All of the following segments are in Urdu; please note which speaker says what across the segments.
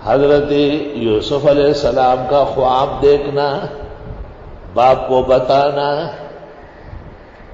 Speaker 1: حضرت یوسف علیہ السلام کا خواب دیکھنا، باپ کو بتانا،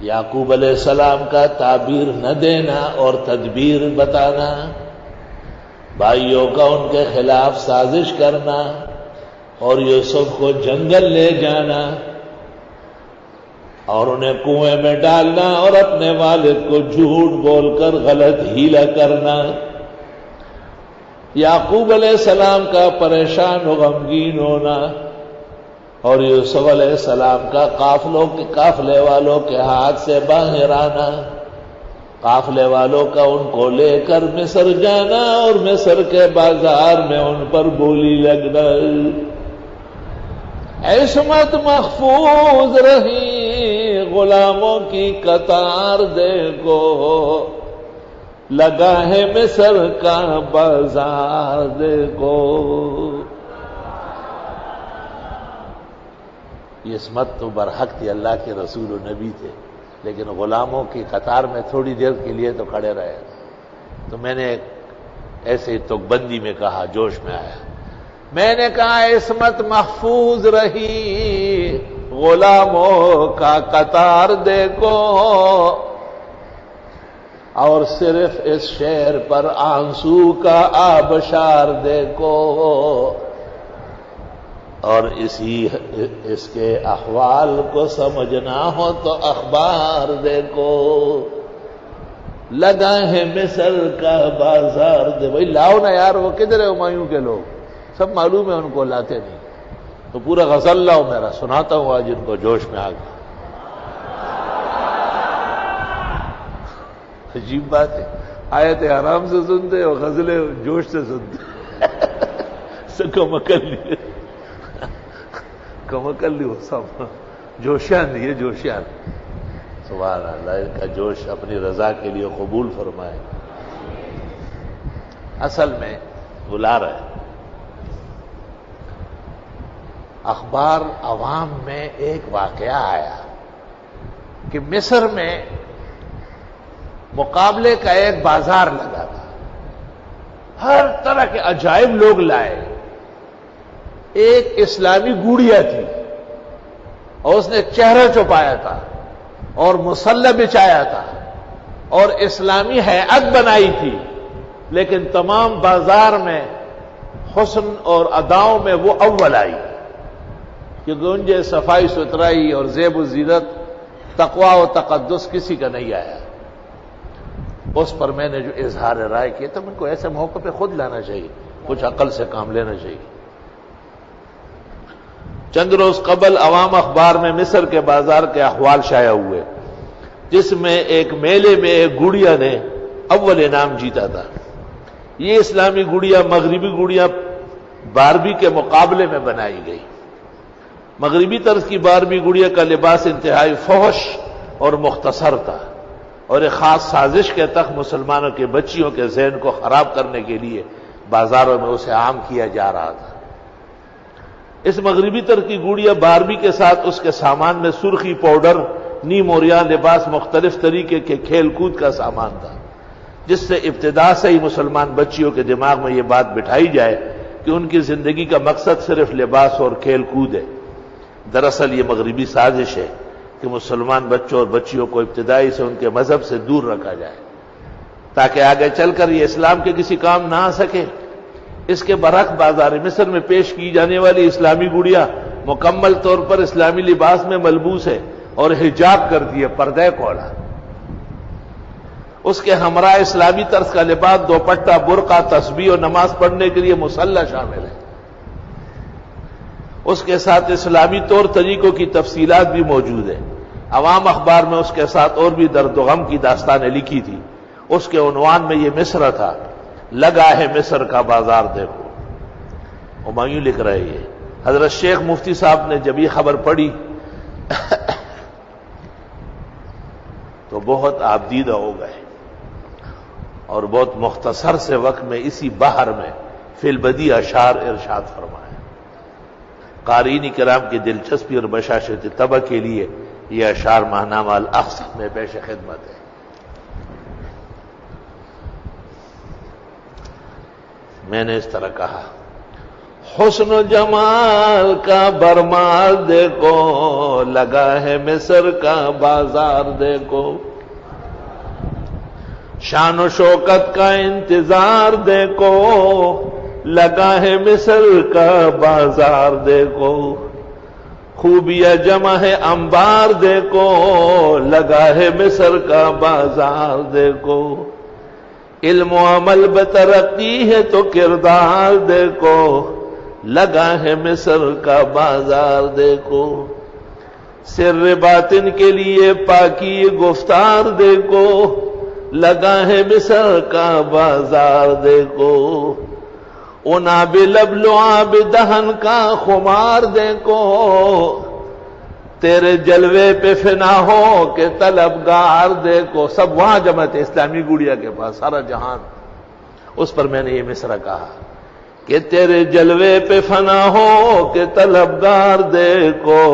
Speaker 1: یعقوب علیہ السلام کا تعبیر نہ دینا اور تدبیر بتانا، بھائیوں کا ان کے خلاف سازش کرنا اور یوسف کو جنگل لے جانا اور انہیں کنویں میں ڈالنا اور اپنے والد کو جھوٹ بول کر غلط ہیلا کرنا، یعقوب علیہ السلام کا پریشان و غمگین ہونا اور یوسف علیہ السلام کا قافلے والوں کے ہاتھ سے باہر آنا، قافلے والوں کا ان کو لے کر مصر جانا اور مصر کے بازار میں ان پر بولی لگنا۔ عصمت محفوظ رہی غلاموں کی قطار دیکھو، لگا ہے مصر کا بازار دیکھو۔ یہ عصمت تو برحق تھی، اللہ کے رسول و نبی تھے، لیکن غلاموں کی قطار میں تھوڑی دیر کے لیے تو کھڑے رہے۔ تو میں نے ایسے ہی تک بندی میں کہا، جوش میں آیا، میں نے کہا عصمت محفوظ رہی غلاموں کا قطار دیکھو، اور صرف اس شعر پر آنسو کا آبشار دیکھو، اور اس کے احوال کو سمجھنا ہو تو اخبار دیکھو، لگا ہے مصر کا بازار دے۔ بھائی لاؤ نا یار، وہ کدھر ہے ہمایوں کے لوگ؟ سب معلوم ہے ان کو، لاتے نہیں۔ تو پورا غزل لاؤ میرا، سناتا ہوں آج ان کو جوش میں آ گیا۔ عجیب بات ہے، آیتیں آرام سے سنتے اور غزلیں جوش سے سنتے۔ کمکل لی وہ سب جوشیان نہیں ہے، جوشیان۔ سبحان اللہ، ان کا جوش اپنی رضا کے لیے قبول فرمائے۔ اصل میں بلا رہے اخبار عوام میں ایک واقعہ آیا کہ مصر میں مقابلے کا ایک بازار لگا تھا، ہر طرح کے عجائب لوگ لائے۔ ایک اسلامی گوڑیا تھی اور اس نے چہرہ چھپایا تھا اور مسلح بچھایا تھا اور اسلامی ہیئت بنائی تھی، لیکن تمام بازار میں حسن اور اداؤں میں وہ اول آئی، کیونکہ ان صفائی ستھرائی اور زیب و زینت، تقوی و تقدس کسی کا نہیں آیا۔ اس پر میں نے جو اظہار رائے کیا، تو ان کو ایسے موقع پہ خود لانا چاہیے، کچھ عقل سے کام لینا چاہیے۔ چند روز قبل عوام اخبار میں مصر کے بازار کے احوال شائع ہوئے، جس میں ایک میلے میں ایک گڑیا نے اول انعام جیتا تھا۔ یہ اسلامی گڑیا مغربی گڑیا باربی کے مقابلے میں بنائی گئی۔ مغربی طرز کی باربی گڑیا کا لباس انتہائی فحش اور مختصر تھا، اور ایک خاص سازش کے تحت مسلمانوں کے بچیوں کے ذہن کو خراب کرنے کے لیے بازاروں میں اسے عام کیا جا رہا تھا۔ اس مغربی طرز کی گڑیا باربی کے ساتھ اس کے سامان میں سرخی پاؤڈر، نیم اوریاں لباس، مختلف طریقے کے کھیل کود کا سامان تھا، جس سے ابتدا سے ہی مسلمان بچیوں کے دماغ میں یہ بات بٹھائی جائے کہ ان کی زندگی کا مقصد صرف لباس اور کھیل کود ہے۔ دراصل یہ مغربی سازش ہے کہ مسلمان بچوں اور بچیوں کو ابتدائی سے ان کے مذہب سے دور رکھا جائے، تاکہ آگے چل کر یہ اسلام کے کسی کام نہ آ سکے۔ اس کے برعکس بازار مصر میں پیش کی جانے والی اسلامی گڑیا مکمل طور پر اسلامی لباس میں ملبوس ہے اور حجاب کر دیے، پردہ کھولا۔ اس کے ہمراہ اسلامی طرز کا لباس، دوپٹہ، برقع، تسبیح اور نماز پڑھنے کے لیے مصلی شامل ہے۔ اس کے ساتھ اسلامی طور طریقوں کی تفصیلات بھی موجود ہیں۔ عوام اخبار میں اس کے ساتھ اور بھی درد و غم کی داستانیں لکھی تھی۔ اس کے عنوان میں یہ مصرع تھا، لگا ہے مصر کا بازار دیکھو۔ ہمایوں لکھ رہے ہیں، حضرت شیخ مفتی صاحب نے جب یہ خبر پڑھی تو بہت آبدیدہ ہو گئے اور بہت مختصر سے وقت میں اسی بحر میں فی البدیع اشعار ارشاد فرمائے۔ قارئین کرام کی دلچسپی اور بشاشت طبع کے لیے یہ اشعار ماہنامہ الاقصی میں پیش خدمت ہے۔ میں نے اس طرح کہا حسن و جمال کا برمار دیکھو، لگا ہے مصر کا بازار دیکھو، شان و شوکت کا انتظار دیکھو، لگا ہے مصر کا بازار دیکھو، خوبیاں جمع ہے انبار دیکھو، لگا ہے مصر کا بازار دیکھو، علم و عمل بترقی ہے تو کردار دیکھو، لگا ہے مصر کا بازار دیکھو، سر باطن کے لیے پاکی گفتار دیکھو، لگا ہے مصر کا بازار دیکھو، اناب لب لعاب دہن کا خمار دیکھو، تیرے جلوے پہ فنا ہو کہ طلبگار دیکھو۔ سب وہاں جمع تھے اسلامی گڑیا کے پاس، سارا جہان، اس پر میں نے یہ مصرع کہا کہ تیرے جلوے پہ فنا ہو کہ طلبگار دیکھو،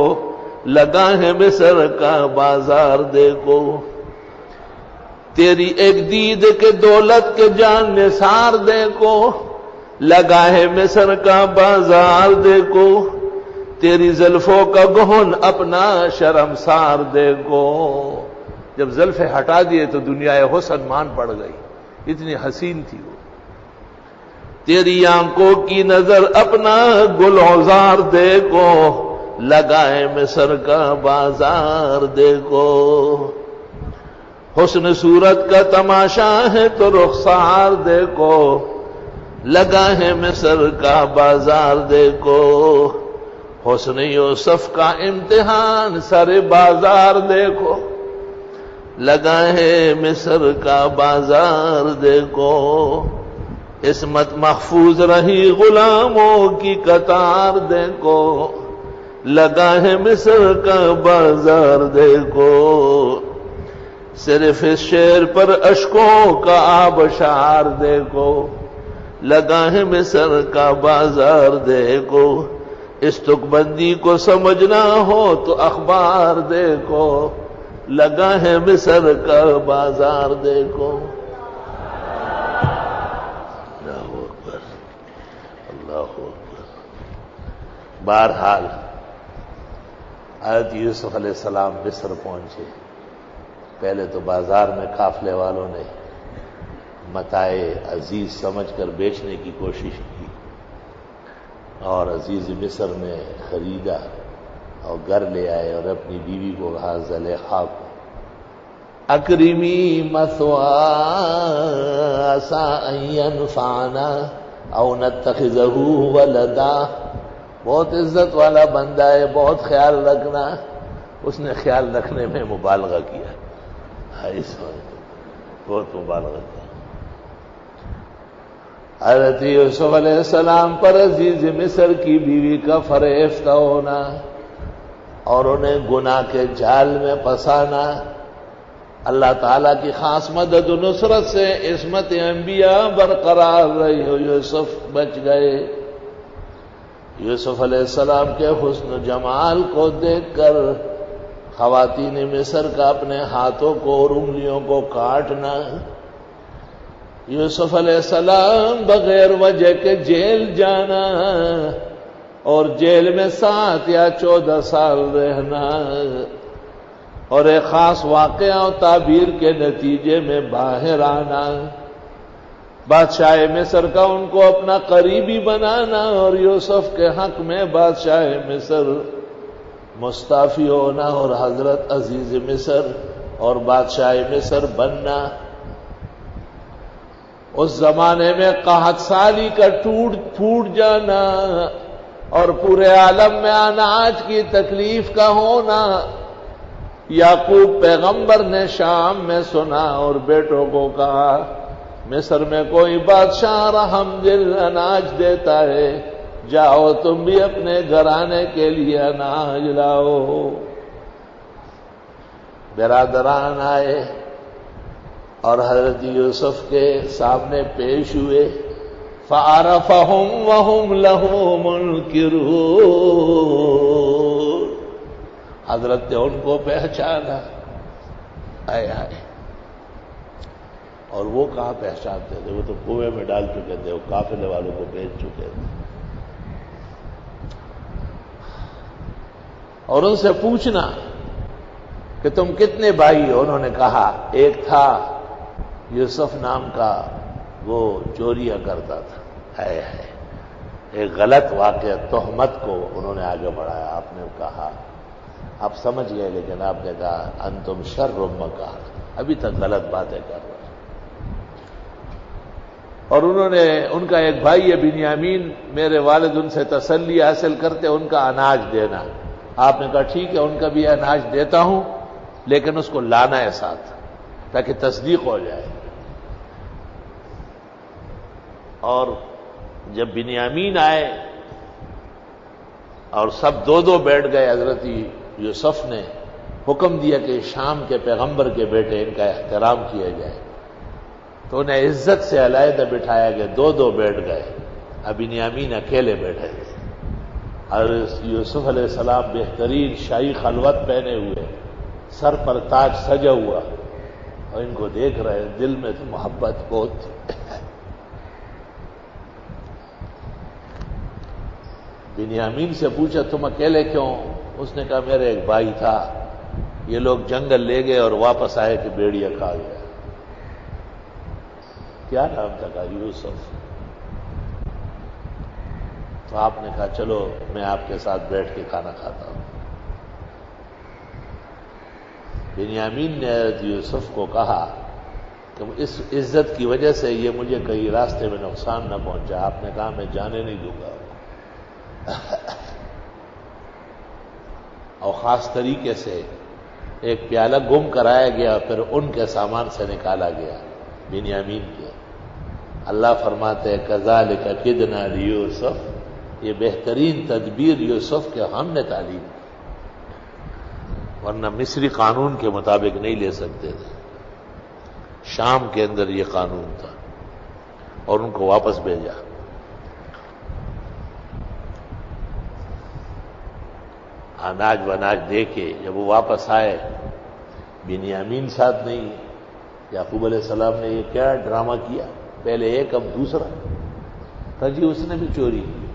Speaker 1: لگا ہے مصر کا بازار دیکھو، تیری ایک دید کے دولت کے جان نثار دیکھو، لگا ہے مصر کا بازار دیکھو، تیری زلفوں کا گہن اپنا شرمسار دیکھو۔ جب زلفیں ہٹا دیے تو دنیا حسن مان پڑ گئی، اتنی حسین تھی وہ۔ تیری آنکھوں کی نظر اپنا گلزار دیکھو، لگا ہے مصر کا بازار دیکھو، حسن صورت کا تماشا ہے تو رخسار دیکھو، لگا ہے مصر کا بازار دیکھو، حسن یوسف کا امتحان سر بازار دیکھو، لگا ہے مصر کا بازار دیکھو، عصمت محفوظ رہی غلاموں کی قطار دیکھو، لگا ہے مصر کا بازار دیکھو، صرف اس شعر پر اشکوں کا آبشار دیکھو، لگا ہے مصر کا بازار دیکھو، اس تک بندی کو سمجھنا ہو تو اخبار دیکھو، لگا ہے مصر کا بازار دیکھو۔ اللہ اکبر، اللہ اکبر۔ بہرحال حضرت یوسف علیہ السلام مصر پہنچے، پہلے تو بازار میں قافلے والوں نے متاع عزیز سمجھ کر بیچنے کی کوشش کی، اور عزیز مصر نے خریدا اور گھر لے آئے اور اپنی بیوی کو کہا زلیخا کو اکرمی مثواہ عسیٰ ان ینفعنا او نتخذہ ولدا، بہت عزت والا بندہ ہے، بہت خیال رکھنا۔ اس نے خیال رکھنے میں مبالغہ کیا، بہت مبالغہ کیا۔ حضرت یوسف علیہ السلام پر عزیز مصر کی بیوی کا فریفتہ ہونا اور انہیں گناہ کے جال میں پھنسانا، اللہ تعالیٰ کی خاص مدد و نصرت سے عصمت انبیاء برقرار رہی، یوسف بچ گئے۔ یوسف علیہ السلام کے حسن و جمال کو دیکھ کر خواتین مصر کا اپنے ہاتھوں کو اور انگلیوں کو کاٹنا، یوسف علیہ السلام بغیر وجہ کے جیل جانا اور جیل میں 7 یا 14 سال رہنا، اور ایک خاص واقعہ و تعبیر کے نتیجے میں باہر آنا، بادشاہ مصر کا ان کو اپنا قریبی بنانا اور یوسف کے حق میں بادشاہ مصر مستعفی ہونا اور حضرت عزیز مصر اور بادشاہ مصر بننا۔ اس زمانے میں قحط سالی کا پھوٹ جانا اور پورے عالم میں اناج کی تکلیف کا ہونا، یعقوب پیغمبر نے شام میں سنا اور بیٹوں کو کہا مصر میں کوئی بادشاہ رحم دل اناج دیتا ہے، جاؤ تم بھی اپنے گھرانے کے لیے اناج لاؤ۔ برادران آئے اور حضرت یوسف کے سامنے پیش ہوئے، فَعَرَفَهُمْ وَهُمْ لَهُ مُنْكِرُونَ، حضرت نے ان کو پہچانا، آئے اور وہ کہاں پہچانتے تھے، وہ تو کنویں میں ڈال چکے تھے، وہ قافلے والوں کو بیچ چکے تھے۔ اور ان سے پوچھنا کہ تم کتنے بھائی ہو؟ انہوں نے کہا ایک تھا یوسف نام کا، وہ چوریاں کرتا تھا۔ ہے ایک غلط واقعہ، تہمت کو انہوں نے آگے بڑھایا۔ آپ نے کہا، آپ سمجھ گئے، لیکن آپ نے کہا انتم شر مکان، ابھی تک غلط باتیں کر رہے ہیں۔ اور انہوں نے، ان کا ایک بھائی ہے بنیامین، میرے والد ان سے تسلی حاصل کرتے ان کا اناج دینا۔ آپ نے کہا ٹھیک ہے، ان کا بھی اناج دیتا ہوں، لیکن اس کو لانا ہے ساتھ تاکہ تصدیق ہو جائے۔ اور جب بنیامین آئے اور سب دو دو بیٹھ گئے، حضرت یوسف نے حکم دیا کہ شام کے پیغمبر کے بیٹے، ان کا احترام کیا جائے، تو انہیں عزت سے علیحدہ بٹھایا گیا، دو دو بیٹھ گئے، اب بنیامین اکیلے بیٹھے تھے۔ اور یوسف علیہ السلام بہترین شاہی خلوت پہنے ہوئے، سر پر تاج سجا ہوا، اور ان کو دیکھ رہے، دل میں تو محبت بہت تھی۔ بنیامین سے پوچھا تم اکیلے کیوں؟ اس نے کہا میرا ایک بھائی تھا، یہ لوگ جنگل لے گئے اور واپس آئے کہ بھیڑیا کھا گیا۔ کیا نام تھا؟ کہا یوسف۔ تو آپ نے کہا چلو میں آپ کے ساتھ بیٹھ کے کھانا کھاتا ہوں۔ بنیامین نے یوسف کو کہا کہ اس عزت کی وجہ سے یہ مجھے کہیں راستے میں نقصان نہ پہنچا۔ آپ نے کہا میں جانے نہیں دوں گا، اور خاص طریقے سے ایک پیالہ گم کرایا گیا، پھر ان کے سامان سے نکالا گیا، بنیامین کے۔ اللہ فرماتے ہیں کذالک کدنا لیوسف، یہ بہترین تدبیر یوسف کے ہم نے تعلیم دی، ورنہ مصری قانون کے مطابق نہیں لے سکتے تھے۔ شام کے اندر یہ قانون تھا، اور ان کو واپس بھیجا۔ اناج وناج دے کے جب وہ واپس آئے، بنیامین ساتھ نہیں۔ یعقوب علیہ السلام نے یہ کیا ڈرامہ کیا، پہلے ایک اب دوسرا، کہ جی اس نے بھی چوری کی،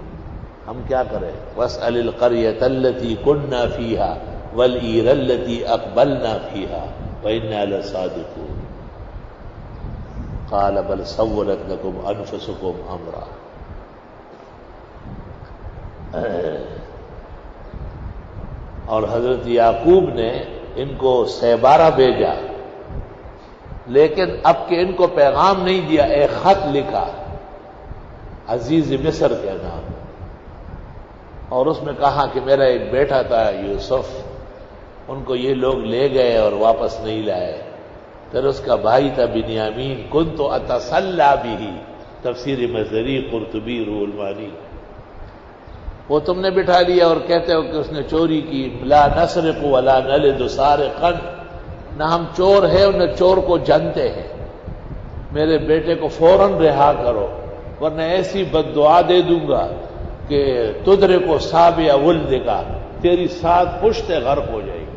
Speaker 1: ہم کیا کریں؟ وَاسْأَلِ الْقَرْيَةَ الَّتِي كُنَّا فِيهَا وَالْعِيرَ الَّتِي أَقْبَلْنَا فِيهَا وَإِنَّا لَصَادِقُونَ قَالَ بَلْ سَوَّلَتْ لَكُمْ أَنفُسُكُمْ أَمْرًا۔ اور حضرت یعقوب نے ان کو سیبارہ بھیجا، لیکن اب کہ ان کو پیغام نہیں دیا، ایک خط لکھا عزیز مصر کے نام، اور اس میں کہا کہ میرا ایک بیٹا تھا یوسف، ان کو یہ لوگ لے گئے اور واپس نہیں لائے۔ پھر اس کا بھائی تھا بنیامین، کنت اتسلی بہ، تفسیر مظہری، قرطبی، روح المعانی، وہ تم نے بٹھا لیا اور کہتے ہو کہ اس نے چوری کی۔ لا نسرق ولا نلد سارقا، نہ ہم چور ہیں اور نہ چور کو جانتے ہیں، میرے بیٹے کو فوراً رہا کرو، ورنہ ایسی بد دعا دے دوں گا کہ تدرک سابع ولدک، تیری سات پشتیں غرق ہو جائے گی۔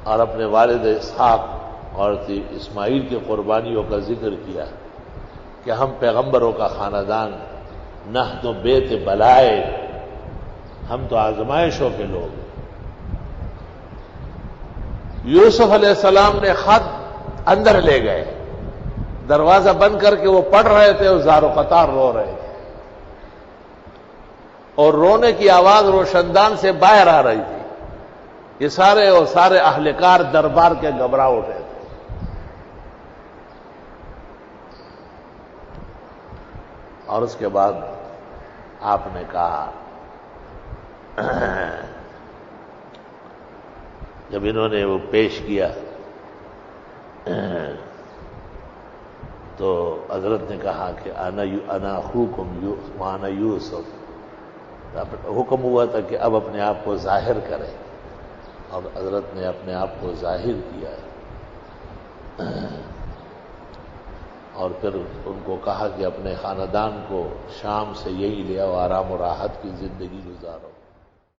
Speaker 1: اور اپنے والد اسحاق اور اسماعیل کی قربانیوں کا ذکر کیا کہ ہم پیغمبروں کا خاندان، نحن بیت بلائے، ہم تو آزمائشوں کے لوگ۔ یوسف علیہ السلام نے خط اندر لے گئے، دروازہ بند کر کے وہ پڑھ رہے تھے اور زار و قطار رو رہے تھے، اور رونے کی آواز روشندان سے باہر آ رہی تھی۔ یہ سارے اہلکار دربار کے گھبرا اٹھے تھے۔ اور اس کے بعد آپ نے کہا، جب انہوں نے وہ پیش کیا تو حضرت نے کہا کہ انا اخوکم وانا یوسف، حکم ہوا تھا کہ اب اپنے آپ کو ظاہر کرے، اور حضرت نے اپنے آپ کو ظاہر کیا ہے۔ اور پھر ان کو کہا کہ اپنے خاندان کو شام سے یہی لے آؤ، آرام و راحت کی زندگی گزارو۔